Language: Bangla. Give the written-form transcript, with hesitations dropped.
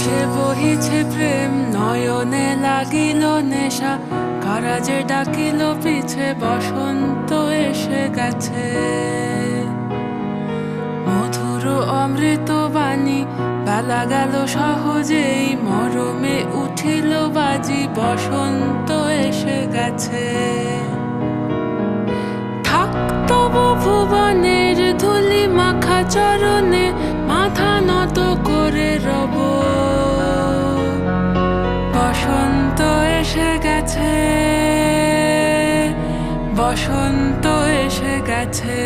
সে বহিছে প্রেম নয়নে লাগিল নেশা, কারাজে ডাকিল পিছে বসন্ত এসে গেছে। মধুর অমৃত বাণী বেলা গেল সহজেই, মরমে উঠিল বাজি বসন্ত এসে গেছে। থাক তবু ভুবনের ধুলি মাখা চরণে, মাথা নত করে রব। বসন্ত এসে গেছে, বসন্ত এসে গেছে।